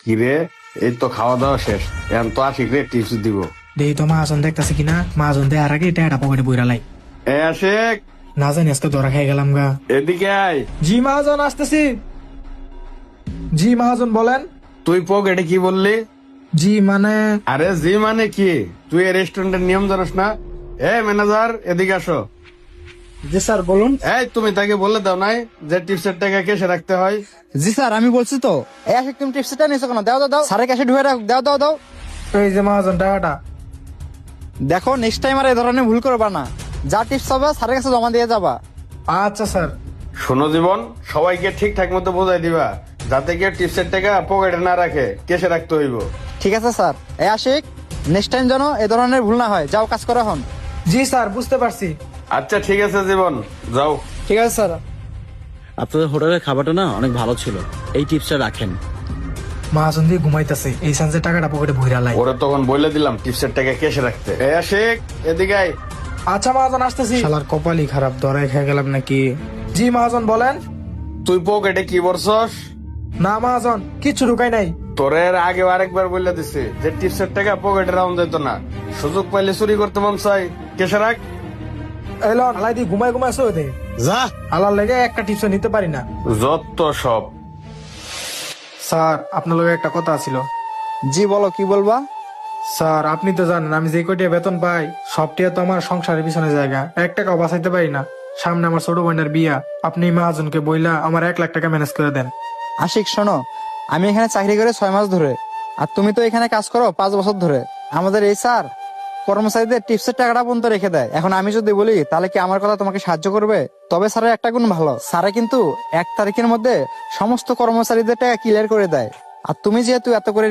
কিরে, এই তো খাওয়া দাওয়া শেষ, এখন তো আশিক রে টিপস দিব। দেই তো মাহাজন দেখতেছে কিনা, মাহাজন দেয়ার আগে টাকা পকেটে বইরা লাই। এ আশিক, না জানি আজকে ধরা খাই গেলাম গা। এদিকে আয়। জি মাহাজন আসতেছি। জি মাহাজন বলেন। তুই পকেটে কি বললি? জি মানে আরে জি মানে কি? তুই এই রেস্টুরেন্টের নিয়ম জানিস না? এ ম্যানেজার, এদিকে আসো। জি স্যার বলুন। এই তুমি তাকে বলে দাও নাই যে টিপসের টাকা কেসে রাখতে হয়? জি স্যার আমি বলছি তো। এই আশিক তুমি টিপসটা নিছো কেন? দাও দাও দাও, স্যারের কাছে ঢুকে রাখ, দাও দাও দাও। এই যে মাহাজন টাকাটা। দেখো নেক্সট টাইম আর এই ধরনের ভুল করবা না। যা টিপস হবে স্যারের কাছে জমা দিয়ে যাবা। আচ্ছা স্যার। শোনো জীবন, সবাইকে ঠিকঠাক মতো বোঝাই দিবা, যাতে কেউ টিপসের টাকা পকেটে না রাখে, কেসে রাখতে হইব। ঠিক আছে স্যার। এই আশিক নেক্সট টাইম যেন এই ধরনের ভুল না হয়, যাও কাজ করো এখন। জি স্যার বুঝতে পারছি। আচ্ছা ঠিক আছে জীবন, যাও। ঠিক আছে স্যার। আপনাদের হোটেলের খাবারটা না অনেক ভালো ছিল, এই টিপসটা রাখেন। মাহাজন দিয়ে ঘুমাইতেছে, এই সানসে টাকাটা পকেটে বইরা লাই। ওরা তখন বলে দিলাম টিপসের টাকা কেসে রাখতে। এ আশিক, এদিকে আয়। আচ্ছা মাহাজন আসতেছি। শালার কপালই খারাপ, ধরাই খেয়ে গেলাম নাকি। জি মাহাজন বলেন। তুই পকেটে কি বলছস? না মাহাজন কিচ্ছু ঢুকাই নাই। তোরে এর আগে আরেকবার বলে দিছি যে টিপসের টাকা পকেটে রাউন্ড যেত না, সুযোগ পাইলে চুরি করতে মন চাই, কেসে রাখ। এলন আলাই দিয়ে ঘুমাই ঘুমাই শোয় দে। যা। আলার লেগে একটা টিপস নিতে পারি না। যত সব। স্যার আপনার লগে একটা কথা ছিল। জি বলো, কি বলবা? স্যার আপনি তো জানেন আমি যে কয়টা বেতন পাই সবটিয়া তো আমার সংসারের পিছনে জায়গা, 1 টাকাও বাঁচাইতে পারি না। সামনে আমার ছোট বোনের বিয়া, আপনি মহাজনকে বইলা আমার 1 লাখ টাকা ম্যানেজ করে দেন। আশিক শোনো, আমি এখানে চাকরি করে 6 মাস ধরে, আর তুমি তো এখানে কাজ করো 5 বছর ধরে। আমাদের এই স্যার কর্মচারীদের টিপসের টাকাটা পর্যন্ত রেখে দেয়। এখন আমি যদি বলি তাহলে কি আমার কথা তোমাকে সাহায্য করবে? তবে স্যারের একটা গুণ ভালো, স্যারে কিন্তু 1 তারিখের মধ্যে সমস্ত কর্মচারীদের টাকা ক্লিয়ার করে দেয়। আর তুমি যেহেতু এত করে